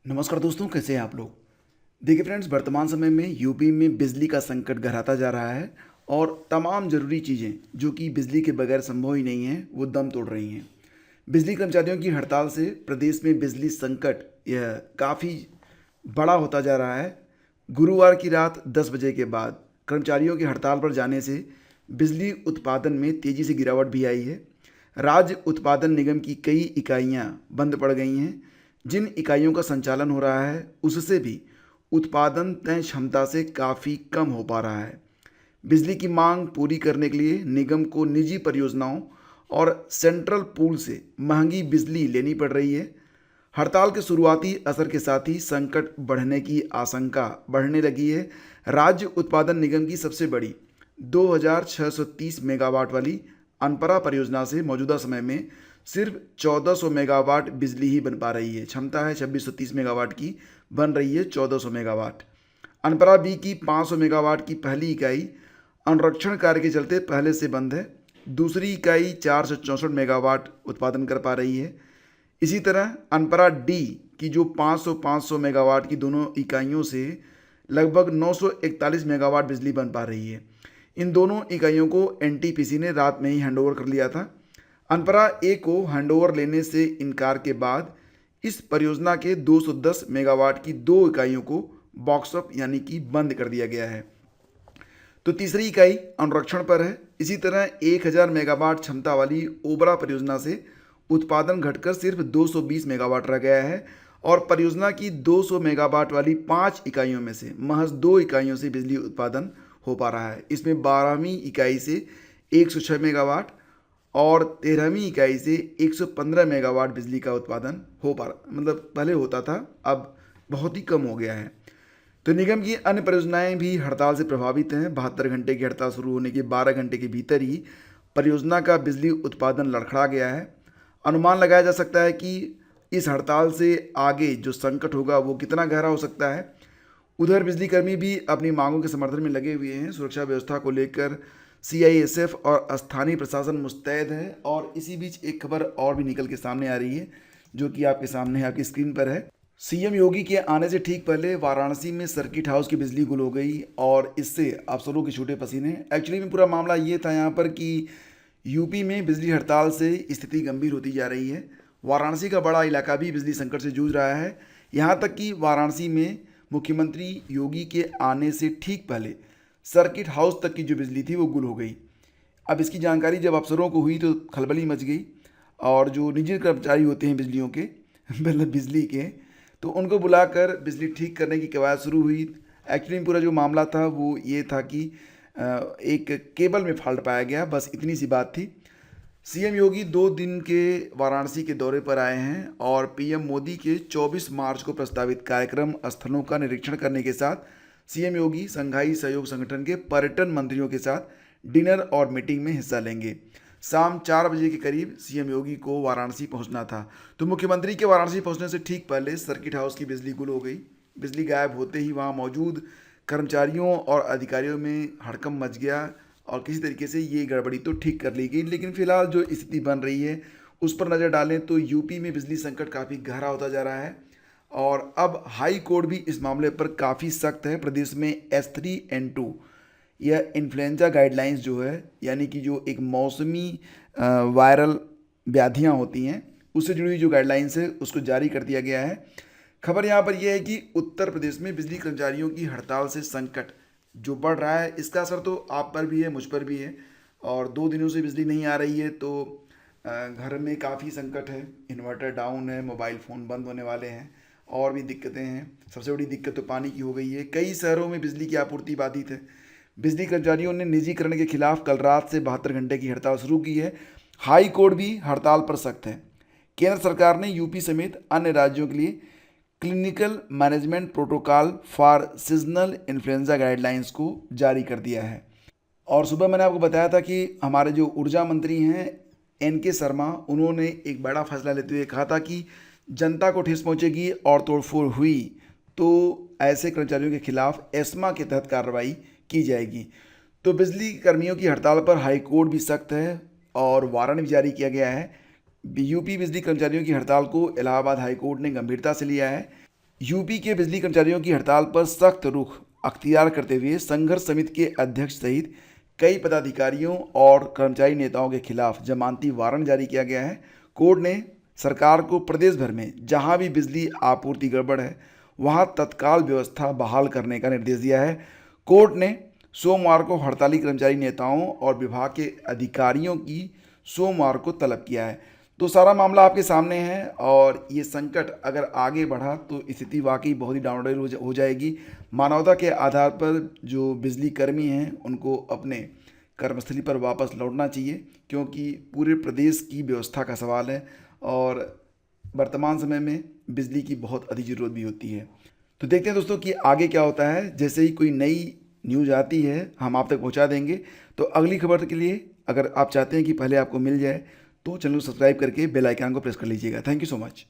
नमस्कार दोस्तों, कैसे हैं आप लोग। देखिए फ्रेंड्स, वर्तमान समय में यूपी में बिजली का संकट गहराता जा रहा है और तमाम ज़रूरी चीज़ें जो कि बिजली के बगैर संभव ही नहीं हैं वो दम तोड़ रही हैं। बिजली कर्मचारियों की हड़ताल से प्रदेश में बिजली संकट यह काफ़ी बड़ा होता जा रहा है। गुरुवार की रात 10 बजे के बाद कर्मचारियों की हड़ताल पर जाने से बिजली उत्पादन में तेज़ी से गिरावट भी आई है। राज्य उत्पादन निगम की कई इकाइयां बंद पड़ गई हैं। जिन इकाइयों का संचालन हो रहा है उससे भी उत्पादन तय क्षमता से काफ़ी कम हो पा रहा है। बिजली की मांग पूरी करने के लिए निगम को निजी परियोजनाओं और सेंट्रल पूल से महंगी बिजली लेनी पड़ रही है। हड़ताल के शुरुआती असर के साथ ही संकट बढ़ने की आशंका बढ़ने लगी है। राज्य उत्पादन निगम की सबसे बड़ी 2630 मेगावाट वाली अनपरा परियोजना से मौजूदा समय में सिर्फ 1400 मेगावाट बिजली ही बन पा रही है। क्षमता है 2630 मेगावाट की, बन रही है 1400 मेगावाट। अनपरा बी की 500 मेगावाट की पहली इकाई अनुरक्षण कार्य के चलते पहले से बंद है। दूसरी इकाई 464 मेगावाट उत्पादन कर पा रही है। इसी तरह अनपरा डी की जो 500 मेगावाट की दोनों इकाइयों से लगभग 941 मेगावाट बिजली बन पा रही है। इन दोनों इकाइयों को एनटीपीसी ने रात में ही हैंडओवर कर लिया था। अनपरा ए को हैंडओवर लेने से इनकार के बाद इस परियोजना के 210 मेगावाट की दो इकाइयों को बॉक्सअप यानी कि बंद कर दिया गया है। तो तीसरी इकाई अनुरक्षण पर है। इसी तरह 1000 मेगावाट क्षमता वाली ओबरा परियोजना से उत्पादन घटकर सिर्फ 220 मेगावाट रह गया है और परियोजना की 200 मेगावाट वाली 5 इकाइयों में से महज 2 इकाइयों से बिजली उत्पादन हो पा रहा है। इसमें 12वीं इकाई से 106 मेगावाट और 13वीं इकाई से 115 मेगावाट बिजली का उत्पादन हो पा रहा, मतलब पहले होता था, अब बहुत ही कम हो गया है। तो निगम की अन्य परियोजनाएं भी हड़ताल से प्रभावित हैं। 72 घंटे की हड़ताल शुरू होने के 12 घंटे के भीतर ही परियोजना का बिजली उत्पादन लड़खड़ा गया है। अनुमान लगाया जा सकता है कि इस हड़ताल से आगे जो संकट होगा वो कितना गहरा हो सकता है। उधर बिजली कर्मी भी अपनी मांगों के समर्थन में लगे हुए हैं। सुरक्षा व्यवस्था को लेकर सीआईएसएफ और स्थानीय प्रशासन मुस्तैद है। और इसी बीच एक खबर और भी निकल के सामने आ रही है जो कि आपके सामने है, आपकी स्क्रीन पर है। सीएम योगी के आने से ठीक पहले वाराणसी में सर्किट हाउस की बिजली गुल हो गई और इससे अफसरों के छूटे पसीने। एक्चुअली में पूरा मामला ये था यहाँ पर कि यूपी में बिजली हड़ताल से स्थिति गंभीर होती जा रही है। वाराणसी का बड़ा इलाका भी बिजली संकट से जूझ रहा है। यहाँ तक कि वाराणसी में मुख्यमंत्री योगी के आने से ठीक पहले सर्किट हाउस तक की जो बिजली थी वो गुल हो गई। अब इसकी जानकारी जब अफसरों को हुई तो खलबली मच गई और जो निजी कर्मचारी होते हैं बिजलियों के मतलब बिजली के, तो उनको बुलाकर बिजली ठीक करने की कवायद शुरू हुई। एक्चुअली पूरा जो मामला था वो ये था कि एक केबल में फॉल्ट पाया गया, बस इतनी सी बात थी। सीएम योगी 2 दिन के वाराणसी के दौरे पर आए हैं और पीएम मोदी के 24 मार्च को प्रस्तावित कार्यक्रम स्थलों का निरीक्षण करने के साथ सीएम योगी संघाई सहयोग संगठन के पर्यटन मंत्रियों के साथ डिनर और मीटिंग में हिस्सा लेंगे। शाम 4 बजे के करीब सीएम योगी को वाराणसी पहुंचना था। तो मुख्यमंत्री के वाराणसी पहुंचने से ठीक पहले सर्किट हाउस की बिजली गुल हो गई। बिजली गायब होते ही वहां मौजूद कर्मचारियों और अधिकारियों में हड़कंप मच गया और किसी तरीके से ये गड़बड़ी तो ठीक कर ली गई। लेकिन फिलहाल जो स्थिति बन रही है उस पर नज़र डालें तो यूपी में बिजली संकट काफ़ी गहरा होता जा रहा है और अब हाई कोर्ट भी इस मामले पर काफ़ी सख्त है। प्रदेश में S3N2 यह इन्फ्लुएंजा गाइडलाइंस जो है, यानी कि जो एक मौसमी वायरल व्याधियाँ होती हैं उससे जुड़ी हुई जो गाइडलाइंस है उसको जारी कर दिया गया है। खबर यहाँ पर यह है कि उत्तर प्रदेश में बिजली कर्मचारियों की हड़ताल से संकट जो बढ़ रहा है इसका असर तो आप पर भी है, मुझ पर भी है। और 2 दिनों से बिजली नहीं आ रही है तो घर में काफ़ी संकट है। इन्वर्टर डाउन है, मोबाइल फ़ोन बंद होने वाले हैं और भी दिक्कतें हैं। सबसे बड़ी दिक्कत तो पानी की हो गई है। कई शहरों में बिजली की आपूर्ति बाधित है। बिजली कर्मचारियों ने निजीकरण के खिलाफ कल रात से 72 घंटे की हड़ताल शुरू की है। हाई कोर्ट भी हड़ताल पर सख्त है। केंद्र सरकार ने यूपी समेत अन्य राज्यों के लिए clinical management protocol for seasonal influenza guidelines को जारी कर दिया है। और सुबह मैंने आपको बताया था कि हमारे जो ऊर्जा मंत्री हैं NK शर्मा, उन्होंने एक बड़ा फैसला लेते हुए कहा था कि जनता को ठेस पहुंचेगी और तोड़फोड़ हुई तो ऐसे कर्मचारियों के खिलाफ एस्मा के तहत कार्रवाई की जाएगी। तो बिजली कर्मियों की हड़ताल पर हाई कोर्ट भी सख्त है और वारंट भी जारी किया गया है। यूपी बिजली कर्मचारियों की हड़ताल को इलाहाबाद हाई कोर्ट ने गंभीरता से लिया है। यूपी के बिजली कर्मचारियों की हड़ताल पर सख्त रुख अख्तियार करते हुए संघर्ष समिति के अध्यक्ष सहित कई पदाधिकारियों और कर्मचारी नेताओं के खिलाफ जमानती वारंट जारी किया गया है। कोर्ट ने सरकार को प्रदेश भर में जहां भी बिजली आपूर्ति गड़बड़ है वहां तत्काल व्यवस्था बहाल करने का निर्देश दिया है। कोर्ट ने सोमवार को हड़ताली कर्मचारी नेताओं और विभाग के अधिकारियों की सोमवार को तलब किया है। तो सारा मामला आपके सामने है और ये संकट अगर आगे बढ़ा तो स्थिति वाकई बहुत ही डाउनहिल हो जाएगी। मानवता के आधार पर जो बिजली कर्मी हैं उनको अपने कर्मस्थली पर वापस लौटना चाहिए, क्योंकि पूरे प्रदेश की व्यवस्था का सवाल है और वर्तमान समय में बिजली की बहुत अधिक ज़रूरत भी होती है। तो देखते हैं दोस्तों कि आगे क्या होता है। जैसे ही कोई नई न्यूज़ आती है हम आप तक पहुंचा देंगे। तो अगली खबर के लिए अगर आप चाहते हैं कि पहले आपको मिल जाए तो चैनल को सब्सक्राइब करके बेल आइकन को प्रेस कर लीजिएगा। Thank you so much.